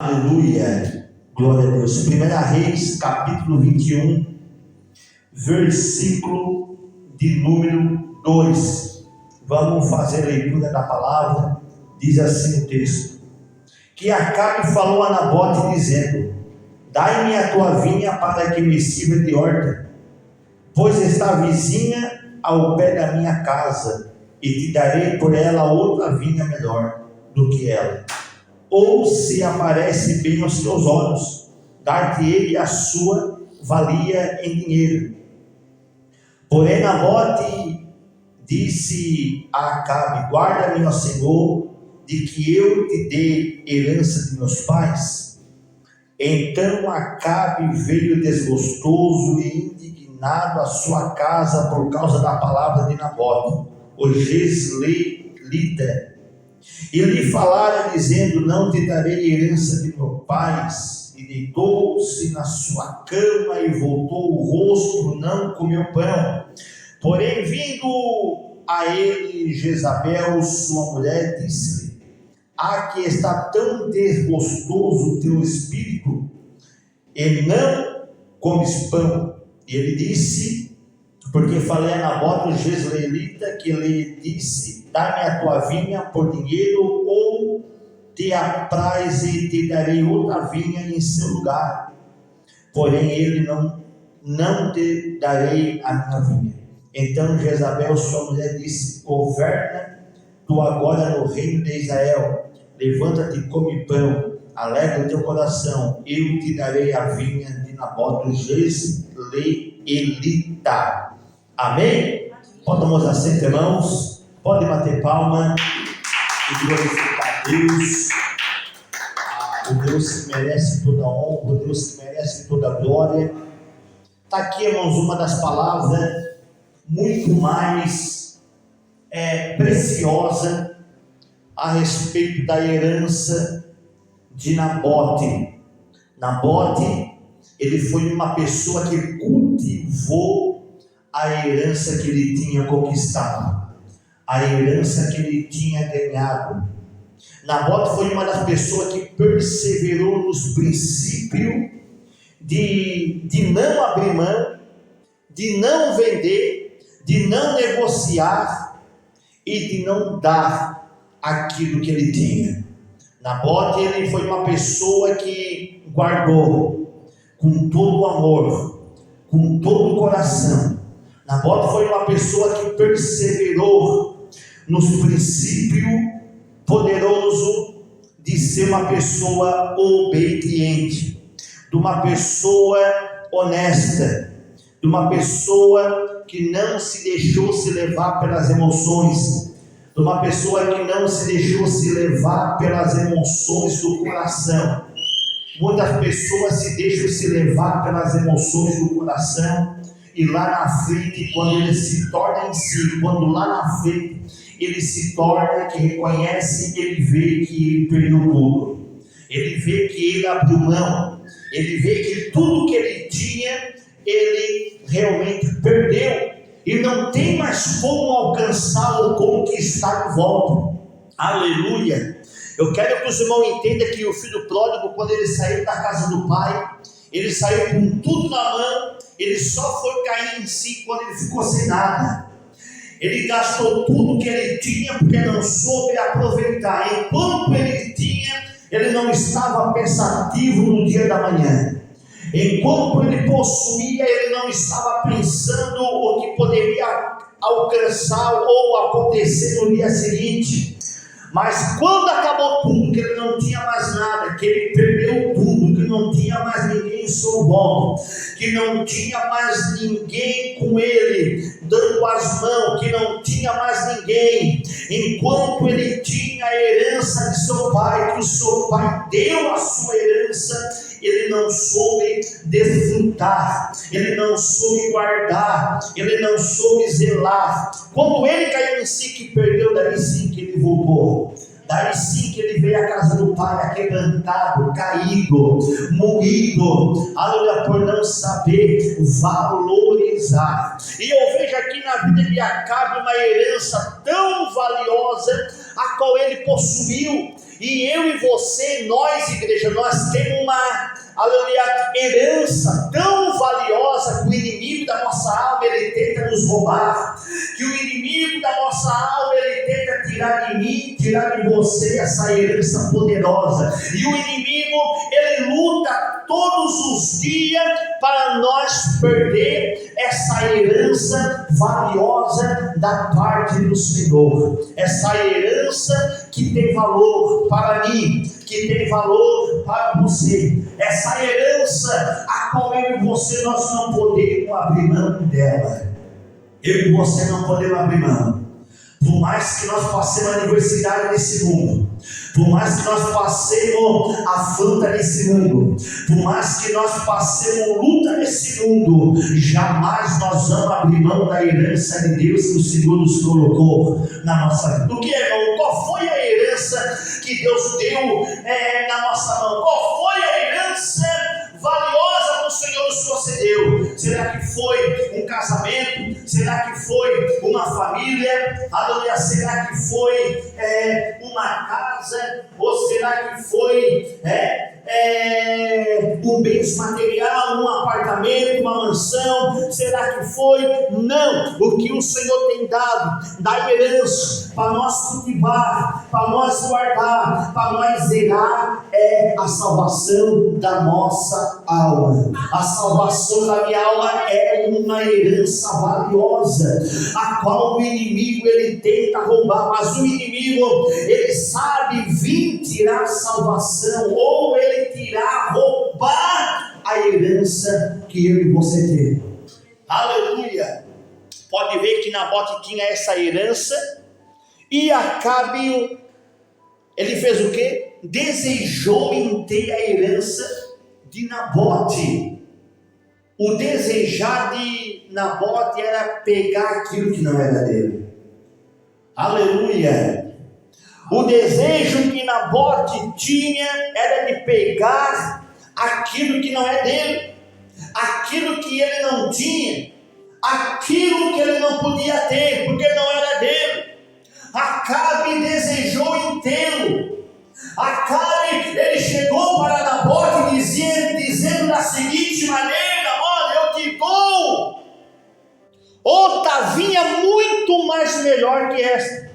Aleluia, glória a Deus. 1 Reis, capítulo 21, versículo de número 2. Vamos fazer a leitura da palavra. Diz assim o texto: que Acabe falou a Nabote, dizendo: dai-me a tua vinha para que me sirva de horta, pois está vizinha ao pé da minha casa, e te darei por ela outra vinha melhor do que ela. Ou se aparece bem aos teus olhos, dar-te-ei a sua valia em dinheiro. Porém Nabote disse a Acabe: guarda-me, ó Senhor, de que eu te dê herança de meus pais. Então Acabe veio desgostoso e indignado à sua casa por causa da palavra de Nabote, o jezreelita. E lhe falara dizendo: não te darei herança de meus pais. E deitou-se na sua cama e voltou o rosto, não comeu pão. Porém, vindo a ele Jezabel, sua mulher, disse-lhe: que está tão desgostoso o teu espírito, e não comes pão. E ele disse, porque falei a Nabote, o jezreelita, que lhe disse: dá-me a tua vinha por dinheiro, ou te apraz e te darei outra vinha em seu lugar. Porém ele não te darei a minha vinha. Então Jezabel, sua mulher, disse: governa tu agora no reino de Israel, levanta-te e come pão, alegra o teu coração, eu te darei a vinha de Nabote, o jezreelita. Amém? Podemos assento, irmãos, pode bater palma e glorificar a Deus, o Deus que merece toda a honra, o Deus que merece toda a glória. Está aqui, irmãos, uma das palavras muito mais preciosa a respeito da herança de Nabote. Nabote, ele foi uma pessoa que cultivou a herança que ele tinha conquistado, a herança que ele tinha ganhado. Nabote foi uma das pessoas que perseverou nos princípios de não abrir mão, de não vender, de não negociar e de não dar aquilo que ele tinha. Nabote, ele foi uma pessoa que guardou com todo o amor, com todo o coração. Nabote foi uma pessoa que perseverou nos princípios poderosos de ser uma pessoa obediente, de uma pessoa honesta, de uma pessoa que não se deixou se levar pelas emoções, de uma pessoa que não se deixou se levar pelas emoções do coração. Muitas pessoas se deixam se levar pelas emoções do coração, e lá na frente, quando ele se torna em si, quando lá na frente ele se torna, que reconhece, ele vê que ele perdeu tudo, ele vê que ele abriu mão, ele vê que tudo que ele tinha, ele realmente perdeu, e não tem mais como alcançar ou conquistar de volta. Aleluia! Eu quero que os irmãos entendam que o filho pródigo, quando ele saiu da casa do pai, ele saiu com tudo na mão, ele só foi cair em si quando ele ficou sem nada. Ele gastou tudo que ele tinha porque não soube aproveitar. Enquanto ele tinha, ele não estava pensativo no dia da manhã. Enquanto ele possuía, ele não estava pensando o que poderia alcançar ou acontecer no dia seguinte. Mas quando acabou tudo, que ele não tinha mais nada, que ele perdeu tudo, que não tinha mais ninguém em seu volta, que não tinha mais ninguém com ele, dando as mãos, que não tinha mais ninguém, enquanto ele tinha a herança de seu pai, que o seu pai deu a sua herança, ele não soube desfrutar, ele não soube guardar, ele não soube zelar. Quando ele caiu em si, que perdeu, daí sim que ele voltou. Daí sim que ele veio à casa do pai aquebrantado, caído, moído, aleluia, por não saber valorizar. E eu vejo aqui na vida de Acabe uma herança tão valiosa, a qual ele possuiu, E eu e você, nós igreja, nós temos uma, aleluia, herança tão valiosa que o inimigo da nossa alma, ele tenta nos roubar, que o inimigo da nossa alma, ele tenta tirar de mim, tirar de você essa herança poderosa. E o inimigo, ele luta todos os dias para nós perder essa herança valiosa da parte do Senhor, essa herança que tem valor para mim, que tem valor para você, essa herança a qual eu e você nós não podemos abrir mão dela. Eu e você não podemos abrir mão. Por mais que nós passemos a adversidade nesse mundo, por mais que nós passemos afronta nesse mundo, por mais que nós passemos luta nesse mundo, jamais nós vamos abrir mão da herança de Deus que o Senhor nos colocou na nossa vida. O que, irmão? Qual foi a herança que Deus deu na nossa mão? Qual foi a herança valiosa que o Senhor nos concedeu? Será que foi um casamento? Será que foi uma família? Aleluia. Será que foi uma casa? Ou será que foi um bem material, um apartamento, uma mansão? Será que foi? Não. O que o Senhor tem dado da herança para nós cultivar, para nós guardar, para nós zelar, é a salvação da nossa alma. A salvação da minha alma é uma herança valiosa, a qual o inimigo ele tenta roubar, mas o inimigo ele sabe vir tirar salvação, ou ele tirar, roubar a herança que eu e você tem. Aleluia. Pode ver que Nabote tinha essa herança, e Acabe, ele fez o quê? Desejou em ter a herança de Nabote. O desejar de Nabote era pegar aquilo que não era dele. Aleluia. O desejo que Nabote tinha era de pegar aquilo que não é dele, aquilo que ele não tinha, aquilo que ele não podia ter, porque não era dele. Acabe desejou em tê-lo. Acabe, ele chegou para Nabote dizendo da seguinte maneira: olha, eu te dou outra vinha muito mais melhor que esta,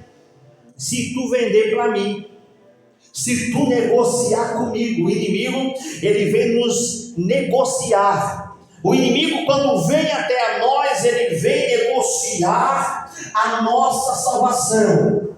se tu vender para mim, se tu negociar comigo. O inimigo, ele vem nos negociar. O inimigo, quando vem até a nós, ele vem negociar a nossa salvação.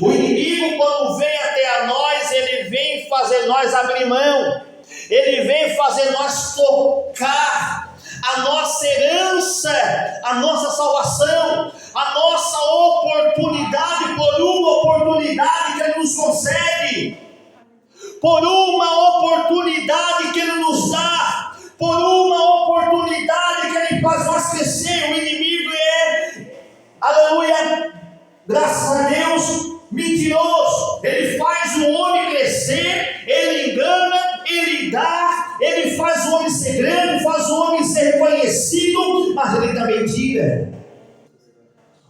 O inimigo, quando vem até a nós, ele vem fazer nós abrir mão, ele vem fazer nós tocar a nossa herança, a nossa salvação, a nossa oportunidade, por uma oportunidade que ele nos concede, por uma oportunidade que ele nos dá, por uma oportunidade que ele faz nós crescer. O inimigo aleluia, graças a Deus, mentiroso. Ele faz o homem crescer, ele engana, ele dá, ele faz o homem ser grande, faz o homem ser reconhecido, mas ele dá mentira.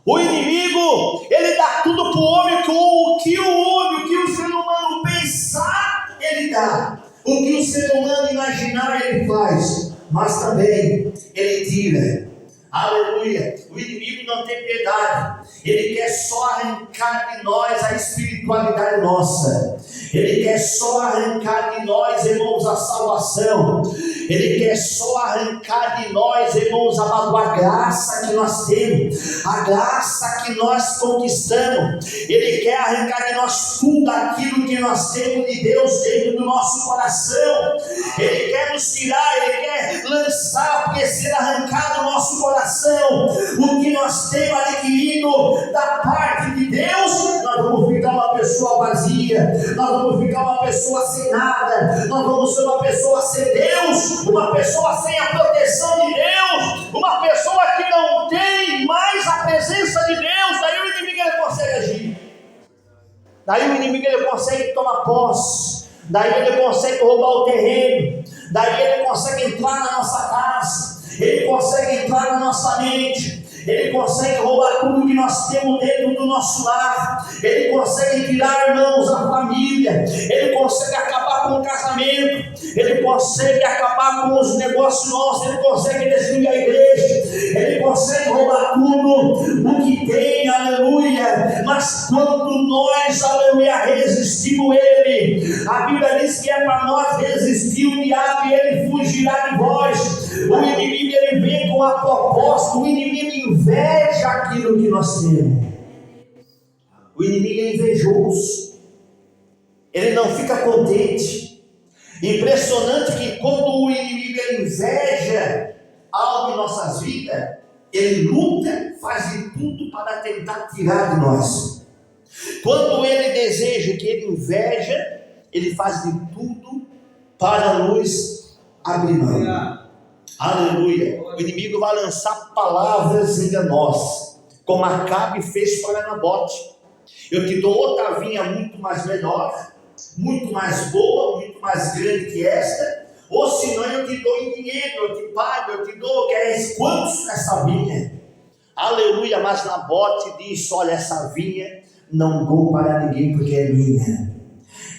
O inimigo, ele dá tudo para o homem, o que o ser humano pensar, ele dá. O que o ser humano imaginar, ele faz, mas também ele tira. Aleluia. O inimigo não tem piedade. Ele quer só arrancar de nós a espiritualidade nossa. Ele quer só arrancar de nós, irmãos, a salvação. Ele quer só arrancar de nós, irmãos, a graça que nós temos, a graça que nós conquistamos. Ele quer arrancar de nós tudo aquilo que nós temos de Deus dentro do nosso coração. Ele quer nos tirar, ele quer lançar, porque ser arrancado do nosso coração o que nós temos adquirido da parte de Deus, nós vamos ficar uma pessoa vazia, nós vamos ficar uma pessoa sem nada, nós vamos ser uma pessoa sem Deus, uma pessoa sem a proteção de Deus, uma pessoa que não tem mais a presença de Deus. Daí o inimigo ele consegue agir, daí o inimigo ele consegue tomar posse, daí ele consegue roubar o terreno, daí ele consegue entrar na nossa casa, ele consegue entrar na nossa mente, Ele consegue roubar tudo que nós temos dentro do nosso lar. Ele consegue tirar, irmãos, a família. Ele consegue acabar com o casamento. Ele consegue acabar com os negócios nossos. Ele consegue destruir a igreja. Ele consegue roubar tudo o que tem, aleluia. Mas quando nós, aleluia, resistimos ele, a Bíblia diz que é para nós resistir o diabo e ele fugirá de vós. O inimigo, ele vem com a proposta. O inimigo inveja aquilo que nós temos. O inimigo é invejoso. Ele não fica contente. Impressionante que quando o inimigo inveja algo em nossas vidas, ele luta, faz de tudo para tentar tirar de nós. Quando ele deseja, que ele inveja, ele faz de tudo para nos abrir mão. Aleluia. O inimigo vai lançar palavras enganosas, como Acabe fez para Nabote. Eu te dou outra vinha muito mais menor, muito mais boa, muito mais grande que esta, ou senão eu te dou em dinheiro, eu te pago, eu te dou, queres quantos nessa vinha? Aleluia. Mas Nabote disse: olha, essa vinha não dou para ninguém porque é minha.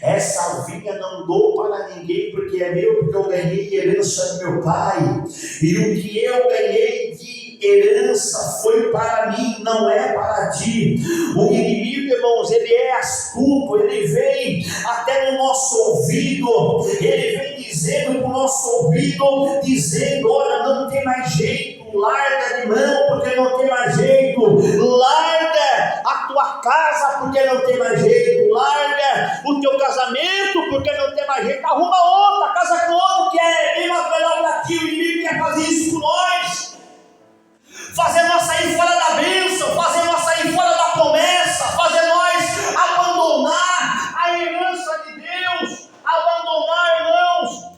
Essa vinha não dou para ninguém porque é meu, porque eu ganhei herança do meu pai, e o que eu ganhei de herança foi para mim, não é para ti. O inimigo, irmãos, ele é astuto, ele vem até no nosso ouvido, ele vem dizendo para o nosso ouvido, dizendo: olha, não tem mais jeito, larga de mão porque não tem mais jeito, larga a tua casa porque não tem mais jeito, larga o teu casamento porque não tem mais jeito, arruma outra, casa com outro que é bem mais melhor para ti. O inimigo quer fazer isso com nós, fazer nós sair fora da bênção, fazer nós sair fora da promessa, fazer nós abandonar a herança de Deus, abandonar, irmãos,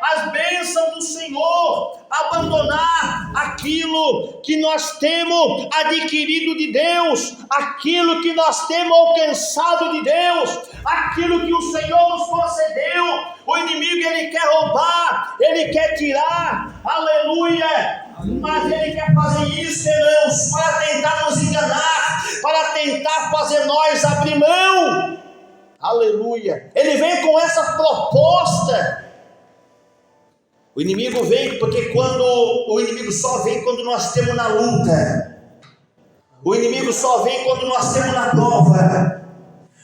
as bênçãos do Senhor, abandonar aquilo que nós temos adquirido de Deus, aquilo que nós temos alcançado de Deus, aquilo que o Senhor nos concedeu. O inimigo, ele quer roubar, ele quer tirar, aleluia, mas ele quer fazer isso, irmãos, para tentar nos enganar, para tentar fazer nós abrir mão, aleluia. Ele vem com essa proposta. O inimigo vem porque o inimigo só vem quando nós temos na luta. O inimigo só vem quando nós temos na prova.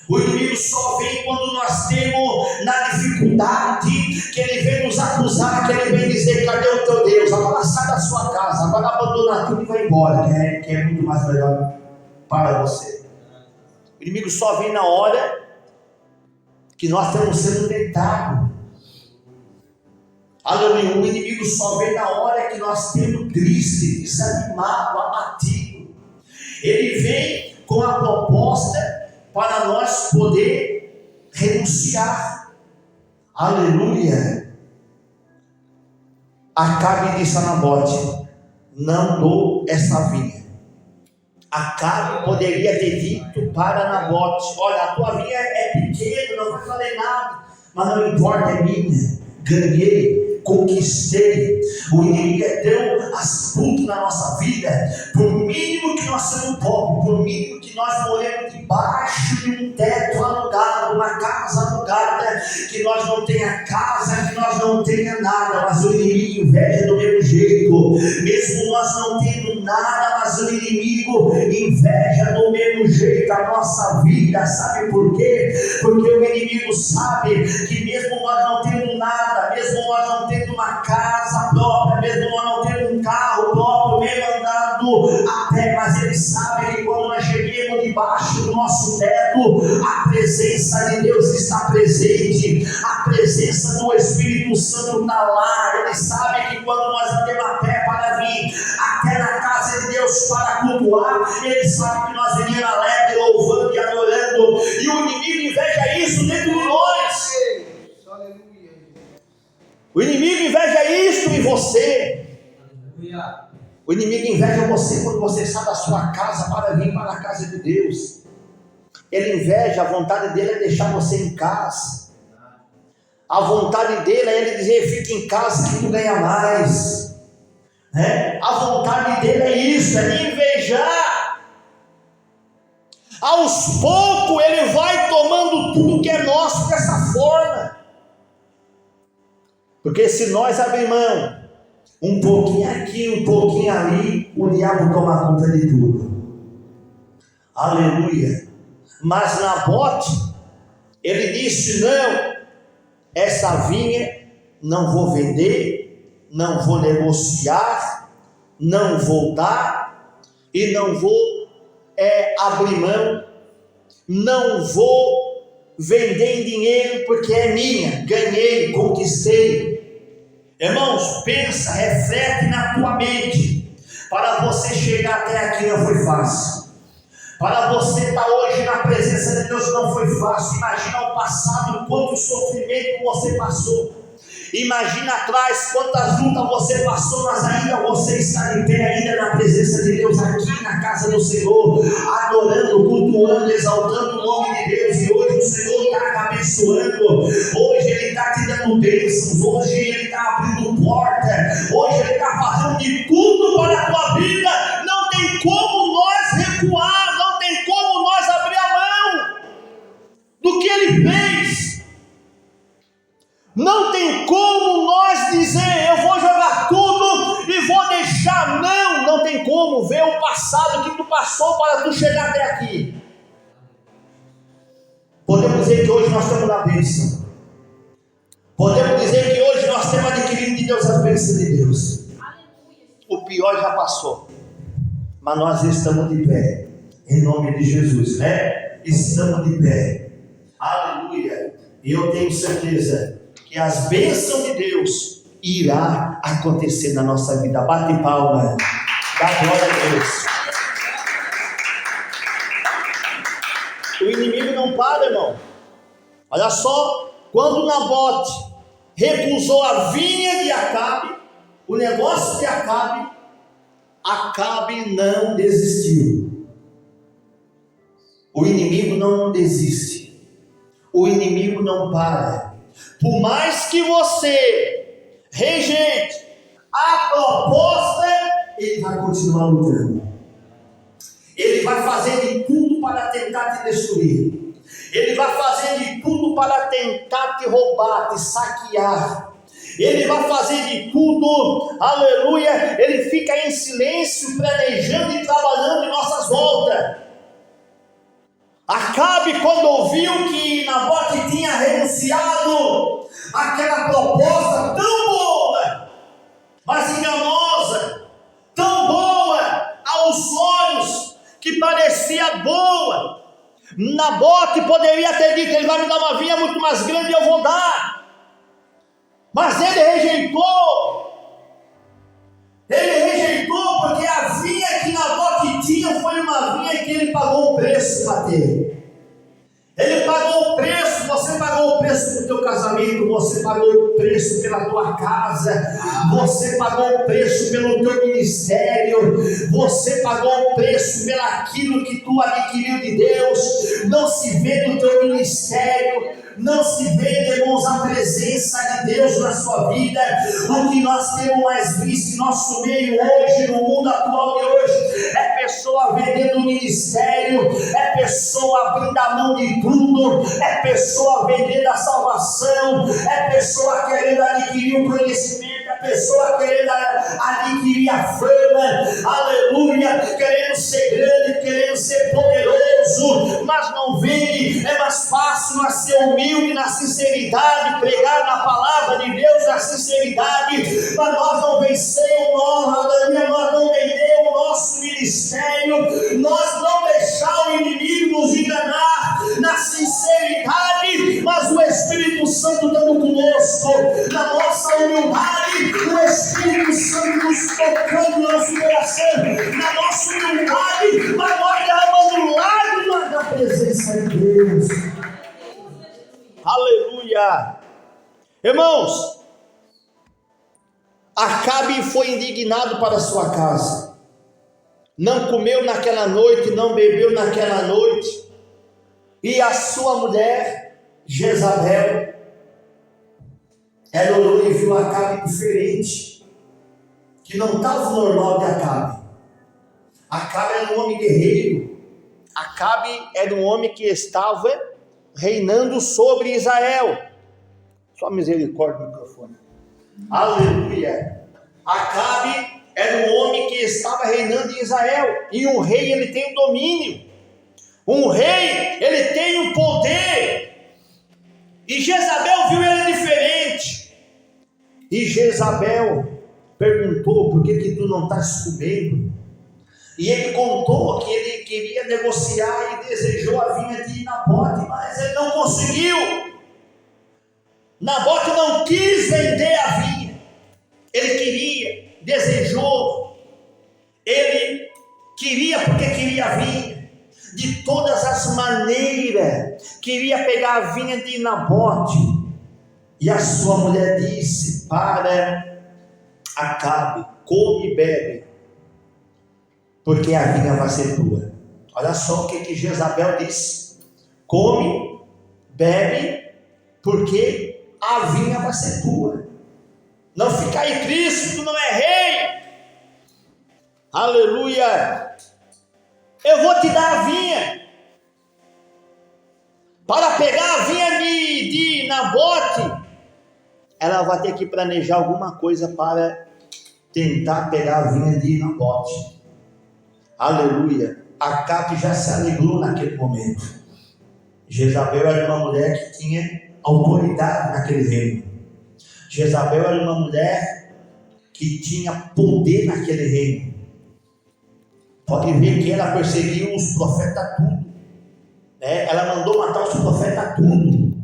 O inimigo só vem quando nós temos na dificuldade, que ele vem nos acusar, que ele vem dizer: cadê o teu Deus? Agora sai da sua casa, agora abandona tudo e vai embora, que é muito mais melhor para você. O inimigo só vem na hora que nós estamos sendo tentados. Aleluia. O inimigo só vem na hora que nós estamos tristes, desanimados, abatidos. Ele vem com a proposta para nós poder renunciar. Aleluia. Acabe disse a Nabote: não dou essa vinha. Acabe poderia ter dito para Nabote: olha, a tua vinha é pequena, não vai valer nada, mas não importa, é minha. Ganhei, conquistei. O inimigo é tão astuto na nossa vida. Por mínimo que nós somos pobres, por mínimo que nós moremos debaixo de um teto alugado, uma casa alugada, que nós não tenha casa, que nós não tenha nada, mas o inimigo inveja do mesmo jeito. Mesmo nós não tendo nada, mas o inimigo inveja do mesmo jeito a nossa vida. Sabe por quê? Porque o inimigo sabe que mesmo nós não tendo nada, mesmo nós não tendo uma casa própria, mesmo nós não tendo um carro próprio, mesmo andando a pé, mas ele sabe que quando nós chegamos debaixo do nosso teto, a presença de Deus está presente, a presença do Espírito Santo está lá. Ele sabe que quando nós andamos a pé para vir até na casa de Deus para cultuar, ele sabe que nós venimos alegre, louvando e adorando, e o inimigo inveja isso dentro de nós. O inimigo inveja isso em você. O inimigo inveja você quando você sai da sua casa para vir para a casa de Deus. Ele inveja, a vontade dele é deixar você em casa. A vontade dele é ele dizer: fica em casa que tu ganha mais. A vontade dele é isso, é me invejar. Aos poucos ele vai tomando tudo que é nosso dessa forma. Porque se nós abrir mão, um pouquinho aqui, um pouquinho ali, o diabo toma conta de tudo. Aleluia. Mas Nabote, ele disse: não, essa vinha não vou vender, não vou negociar, não vou dar, e não vou abrir mão, não vou vender em dinheiro, porque é minha, ganhei, conquistei. Irmãos, pensa, reflete na tua mente. Para você chegar até aqui não foi fácil. Para você estar hoje na presença de Deus não foi fácil. Imagina o passado, quanto sofrimento você passou. Imagina atrás quantas lutas você passou, mas ainda você está de pé, ainda na presença de Deus, aqui na casa do Senhor, adorando, cultuando, exaltando o nome de Deus. E hoje o Senhor está abençoando, hoje Ele está te dando bênçãos, hoje Ele está abrindo porta, hoje Ele está fazendo de tudo para a tua vida. Não tem como nós recuar, não tem como nós abrir a mão do que Ele fez. Não tem como nós dizer: eu vou jogar tudo e vou deixar. Não tem como ver o passado que tu passou para tu chegar até aqui. Podemos dizer que hoje nós estamos na bênção. Podemos dizer que hoje nós temos adquirido de Deus as bênçãos de Deus. O pior já passou, mas nós estamos de pé, em nome de Jesus, Estamos de pé, aleluia. E eu tenho certeza que as bênçãos de Deus irá acontecer na nossa vida. Bate palma, dá glória a Deus. O inimigo não para, irmão. Olha só, quando Nabote recusou a vinha de Acabe, o negócio de Acabe, Acabe não desistiu. O inimigo não desiste, o inimigo não para. Por mais que você rejeite a proposta, ele vai continuar lutando. Ele vai fazer de tudo para tentar te destruir. Ele vai fazer de tudo para tentar te roubar, te saquear. Ele vai fazer de tudo, aleluia. Ele fica em silêncio, planejando e trabalhando em nossas voltas. Acabe, quando ouviu que Nabote tinha renunciado àquela proposta tão boa, mas enganosa, tão boa aos olhos, que parecia boa, Nabote poderia ter dito: ele vai me dar uma vinha muito mais grande e eu vou dar. Mas ele rejeitou. Ele rejeitou porque a vinha que Nabote tinha foi uma vinha que ele pagou o preço para ter. Ele pagou o preço, você pagou o preço do teu casamento, você pagou o preço pela tua casa, você pagou o preço pelo teu ministério, você pagou o preço pelaquilo que tu adquiriu de Deus. Não se vê no teu ministério, não se vê, irmãos, a presença de Deus na sua vida. O que nós temos mais visto em nosso meio hoje, no mundo atual de hoje, é pessoa vendendo o ministério, é pessoa abrindo a mão de tudo, é pessoa vendendo a salvação, é pessoa querendo adquirir o conhecimento, é pessoa querendo adquirir a fama, aleluia, querendo ser grande, querendo ser poderoso, mas não vende. É mais fácil nós ser humilde na sinceridade, pregar na palavra de Deus na sinceridade, mas nós não vencemos, nós não vendemos o nosso ministério, nós não deixamos o inimigo nos enganar na sinceridade, mas o Espírito Santo dando conosco, na nossa humildade, o Espírito Santo nos tocando no nosso coração, na nossa humildade, mas nós derramando lágrimas da presença de Deus. Aleluia! Irmãos, Acabe foi indignado para a sua casa, não comeu naquela noite, não bebeu naquela noite, e a sua mulher Jezabel, ela olhou e viu Acabe diferente. que não estava normal de Acabe. Acabe era um homem guerreiro. Acabe era um homem que estava reinando sobre Israel. Só misericórdia do microfone. Aleluia. Acabe era um homem que estava reinando em Israel. E um rei, ele tem o domínio. Um rei, ele tem o poder. E Jezabel viu ele diferente. E Jezabel perguntou: por que tu não estás comendo? E ele contou que ele queria negociar e desejou a vinha de Nabote, mas ele não conseguiu. Nabote não quis vender a vinha. Ele queria, desejou. Ele queria porque queria a vinha. De todas as maneiras, queria pegar a vinha de Nabote. E a sua mulher disse para Acabe: come e bebe, porque a vinha vai ser tua. Olha só o que Jezabel disse: come, bebe, porque a vinha vai ser tua. Não fica aí triste, tu não é rei. Aleluia. Eu vou te dar a vinha. Para pegar a vinha de Nabote, ela vai ter que planejar alguma coisa para tentar pegar a vinha de Nabote. Aleluia. Acabe já se alegrou naquele momento. Jezabel era uma mulher que tinha autoridade naquele reino. Jezabel era uma mulher que tinha poder naquele reino. Pode ver que ela perseguiu os profetas tudo. Ela mandou matar os profetas tudo.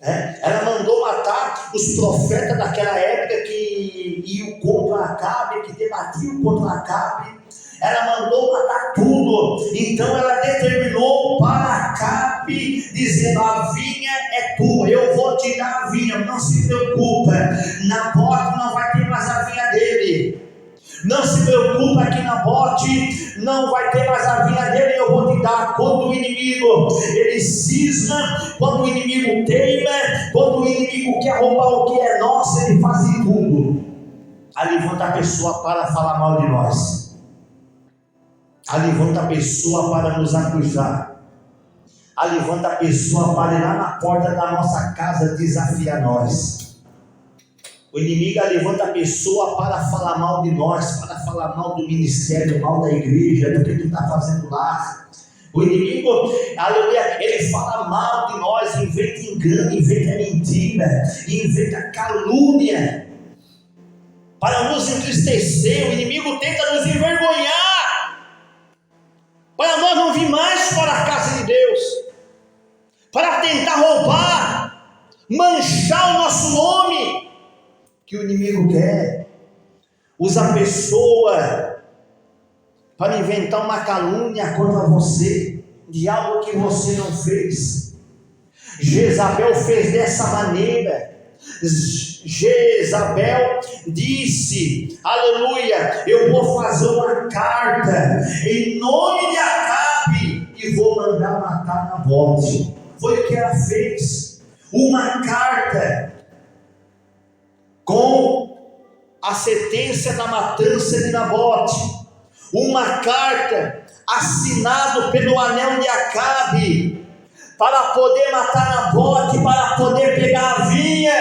Ela mandou matar os profetas daquela época que iam contra Acabe, que debatiam contra Acabe. Ela mandou matar tudo. Então ela determinou para Acabe, dizendo: a vinha é tua, eu vou te dar a vinha, não se preocupa. Nabote não vai ter mais a vinha dele. Não se preocupa que Nabote não vai ter mais a vinha dele, eu vou te dar. Quando o inimigo ele cisma, quando o inimigo teima, quando o inimigo quer roubar o que é nosso, ele faz de tudo. Aí levanta a pessoa para falar mal de nós. Aí levanta a pessoa para nos acusar. Aí levanta a pessoa para ir lá na porta da nossa casa desafiar nós. O inimigo levanta a pessoa para falar mal de nós, para falar mal do ministério, mal da igreja, do que tu está fazendo lá. O inimigo, aleluia, ele fala mal de nós, inventa engano, inventa mentira, inventa calúnia, para nos entristecer. O inimigo tenta nos envergonhar, para nós não vir mais para a casa de Deus, para tentar roubar, manchar o nosso nome. Que o inimigo quer, usa a pessoa para inventar uma calúnia contra você, de algo que você não fez. Jezabel fez dessa maneira. Jezabel disse: aleluia, eu vou fazer uma carta em nome de Acabe e vou mandar matar Nabote. Foi o que ela fez, uma carta com a sentença da matança de Nabote, uma carta assinada pelo anel de Acabe, para poder matar Nabote, para poder pegar a vinha.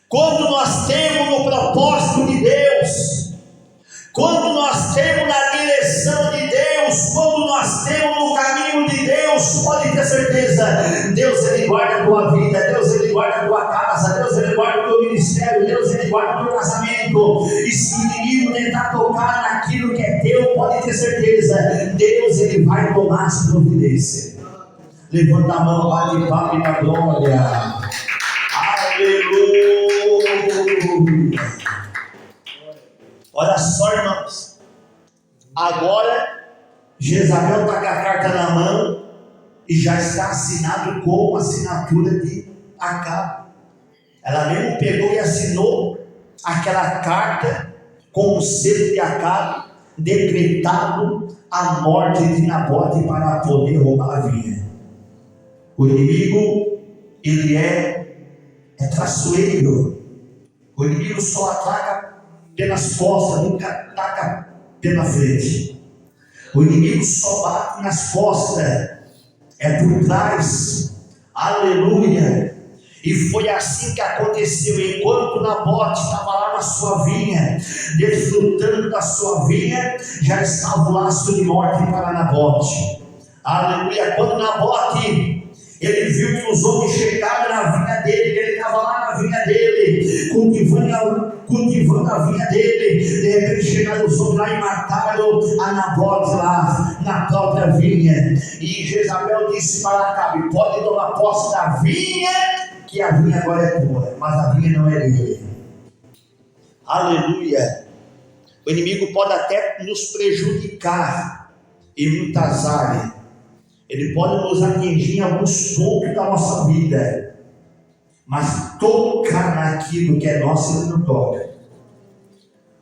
Quando nós temos no propósito de Deus, quando nós temos na direção de Deus, quando nós temos no caminho de Deus, pode ter certeza, Deus ele guarda a tua vida, Deus ele guarda a tua casa, Deus ele guarda o teu ministério, Deus ele guarda o teu casamento. E se o inimigo tentar tocar naquilo que é teu, pode ter certeza, Deus ele vai tomar as providências. Levanta a mão, bate palma e dá glória. Aleluia. Olha só, irmãos, agora Jezabel está com a carta na mão e já está assinado com a assinatura de Acabe. Ela mesmo pegou e assinou aquela carta com o selo de Acabe, decretado a morte de Nabote para poder roubar a vinha. O inimigo, ele é traiçoeiro. O inimigo só ataca pelas costas, nunca ataca pela frente. O inimigo só bate nas costas, é por trás. Aleluia. E foi assim que aconteceu. Enquanto Nabote estava lá na sua vinha, desfrutando da sua vinha, já estava o laço de morte para Nabote. Aleluia. Quando Nabote, ele viu que os homens chegaram na vinha dele, que ele estava lá na vinha dele, cultivando a vinha dele. De repente chegaram os homens lá e mataram a Nabote lá na própria vinha. E Jezabel disse para Acabe: pode tomar posse da vinha, que a vinha agora é tua, mas a vinha não é dele. Aleluia. O inimigo pode até nos prejudicar em muitas áreas. Ele pode nos atingir em alguns pontos da nossa vida, mas tocar naquilo que é nosso ele não toca.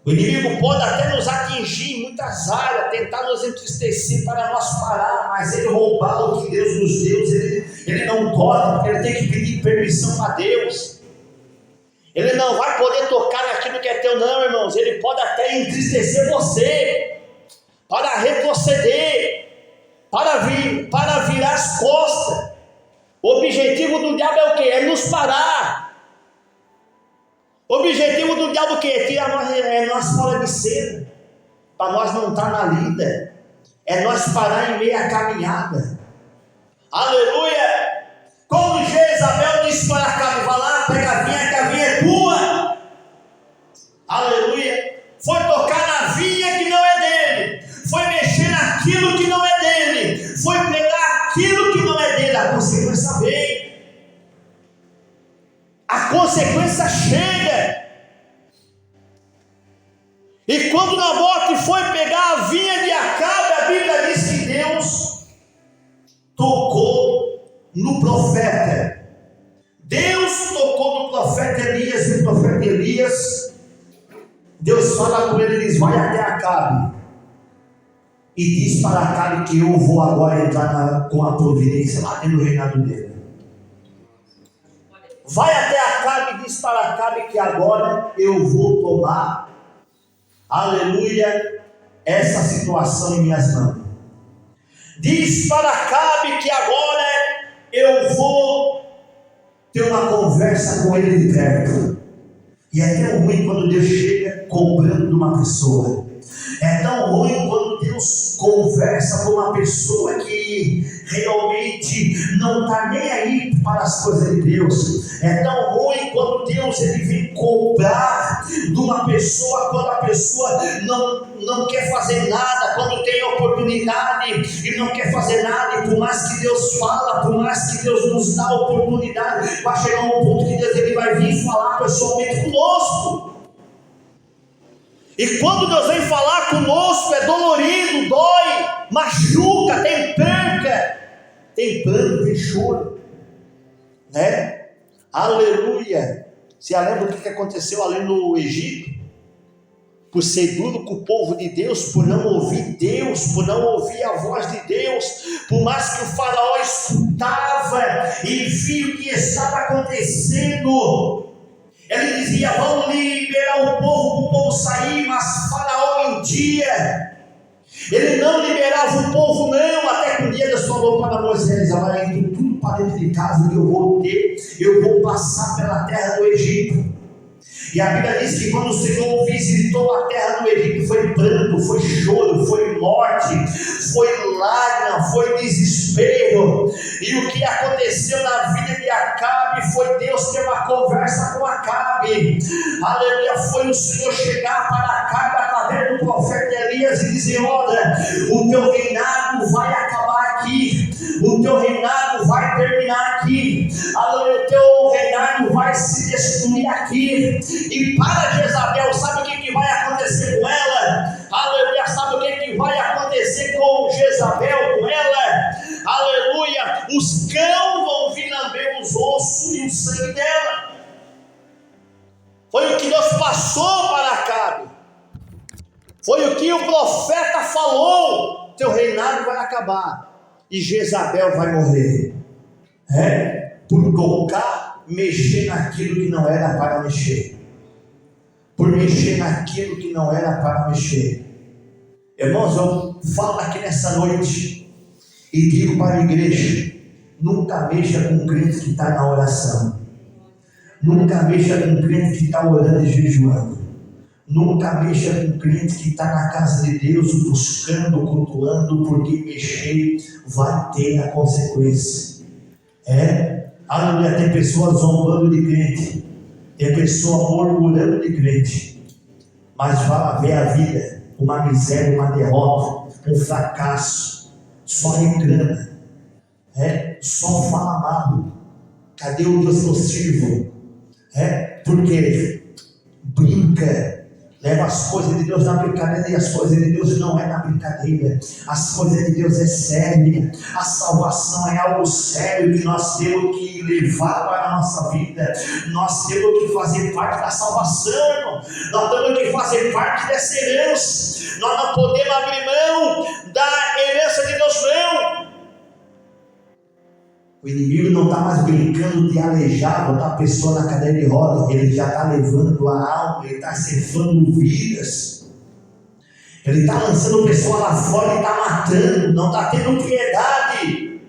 O inimigo pode até nos atingir em muitas áreas, tentar nos entristecer para nós parar, mas ele roubar o que Deus nos deu, ele não toca, porque ele tem que pedir permissão a Deus. Ele não vai poder tocar naquilo que é teu, não, irmãos. Ele pode até entristecer você, para retroceder, para virar as costas. O objetivo do diabo é o quê? É nos parar. O objetivo do diabo é o quê? É tirar nós fora de cena, para nós não estar na lida. É nós parar em meio à caminhada. Aleluia. Como Jezabel disse para Acabe: vai lá, pega a vinha, que a vinha é tua. Aleluia. Foi tocar na vinha que não é dele, foi mexer naquilo que não é dele, foi pegar aquilo que não é dele. A consequência vem, a consequência chega. E quando Nabote foi pegar a vinha de Acabe, a Bíblia diz que Deus tocou no profeta. Deus tocou no profeta Elias, e o profeta Elias, Deus fala com ele, diz: vai até Acabe e diz para Acabe que eu vou agora entrar com a providência lá dentro do reinado dele. Vai até Acabe e diz para Acabe que agora eu vou tomar, aleluia, essa situação em minhas mãos. Diz para Acabe que agora eu vou ter uma conversa com ele de perto. E é tão ruim quando Deus chega cobrando de uma pessoa. É tão ruim quando Deus conversa com uma pessoa que realmente não está nem aí para as coisas de Deus. É tão ruim quando Deus ele vem cobrar de uma pessoa, quando a pessoa não quer fazer nada, quando tem oportunidade e não quer fazer nada. E por mais que Deus fala, por mais que Deus nos dá oportunidade, vai chegar um ponto que Deus ele vai vir falar pessoalmente conosco. E quando Deus vem falar conosco, é dolorido, dói, machuca, tem perca, tem pranto, tem choro, né? Aleluia. Você lembra o que aconteceu ali no Egito? Por ser duro com o povo de Deus, por não ouvir Deus, por não ouvir a voz de Deus, por mais que o faraó escutava e via o que estava acontecendo, ele dizia: vamos liberar o povo sair, mas Faraó mentia. Ele não liberava o povo não, até que um dia Deus falou para Moisés: agora indo tudo para dentro de casa que eu vou passar pela terra do Egito. E a Bíblia diz que quando o Senhor visitou a terra do Egito, foi pranto, foi choro, foi morte, foi lágrima, foi desespero. E o que aconteceu na vida de Acabe foi Deus ter uma conversa com Acabe. Aleluia. Foi o Senhor chegar para Acabe através do profeta Elias e dizer: olha, o teu reinado vai acabar aqui, o teu reinado vai terminar aqui, aleluia, o teu reinado vai se destruir aqui. E para Jezabel, sabe o que vai acontecer com ela? Aleluia. Sabe o que vai acontecer com Jezabel, com ela? Aleluia. Os cães vão vir lamber os ossos e o sangue dela. Foi o que Deus passou para Acabe. Foi o que o profeta falou: teu reinado vai acabar e Jezabel vai morrer. Por tocar, mexer naquilo que não era para mexer. por mexer naquilo que não era para mexer. Irmãos, eu falo aqui nessa noite e digo para a igreja: nunca mexa com um crente que está na oração, nunca mexa com um crente que está orando e jejuando, nunca mexa com um crente que está na casa de Deus buscando, cultuando, porque mexer vai ter a consequência. Aleluia. Tem pessoas zombando de crente, tem pessoa murmurando de crente, mas vai ver a vida, uma miséria, uma derrota, um fracasso, só reclama, só fala mal. Cadê o Deus que eu sirvo? Porque brinca, leva as coisas de Deus na brincadeira, e as coisas de Deus não é na brincadeira. As coisas de Deus é séria. A salvação é algo sério que nós temos que levar para a nossa vida. Nós temos que fazer parte da salvação, nós temos que fazer parte dessa herança. Nós não podemos abrir mão da herança de Deus, não. O inimigo não está mais brincando de alejar, botar a pessoa na cadeira de roda. Ele já está levando a alma, ele está ceifando vidas, ele está lançando pessoa lá fora e está matando, não está tendo piedade.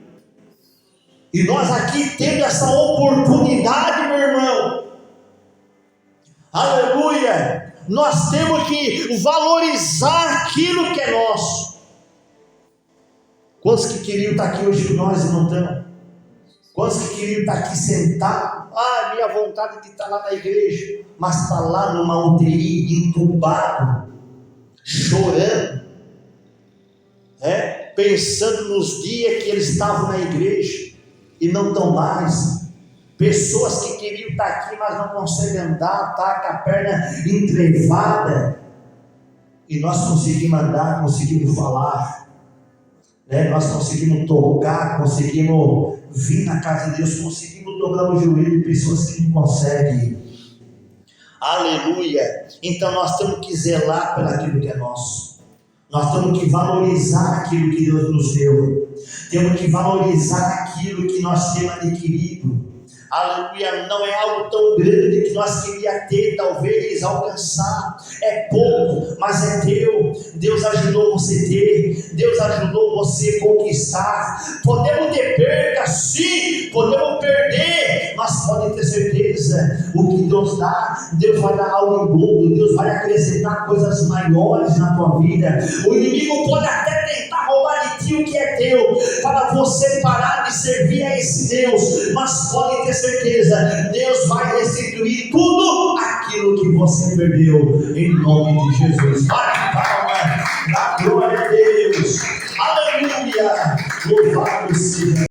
E nós aqui temos essa oportunidade, meu irmão. Aleluia. Nós temos que valorizar aquilo que é nosso. Quantos que queriam estar aqui hoje com nós e não estão? Quantos que queriam estar aqui sentado? Minha vontade de estar lá na igreja, mas está lá numa UTI, entubado, chorando, pensando nos dias que eles estavam na igreja e não estão mais. Pessoas que queriam estar aqui, mas não conseguem andar, está com a perna entrevada, e nós conseguimos andar, conseguimos falar, nós conseguimos tocar, conseguimos vir na casa de Deus, conseguimos dobrar o joelho de pessoas que não conseguem. Aleluia. Então nós temos que zelar por aquilo que é nosso, nós temos que valorizar aquilo que Deus nos deu, temos que valorizar aquilo que nós temos adquirido. Aleluia. Não é algo tão grande que nós queríamos ter, talvez alcançar, é pouco, mas é teu. Deus ajudou você a ter, Deus ajudou você a conquistar. Podemos ter perda, sim, podemos perder, mas pode ter certeza, o que Deus dá, Deus vai dar algo em dobro, Deus vai acrescentar coisas maiores na tua vida. O inimigo pode até tentar roubar de ti o que é teu, para você parar de servir a esse Deus, mas pode ter certeza, Deus vai restituir tudo aquilo que você perdeu, em nome de Jesus. Bate palma, dá glória a Deus, aleluia, louvado seja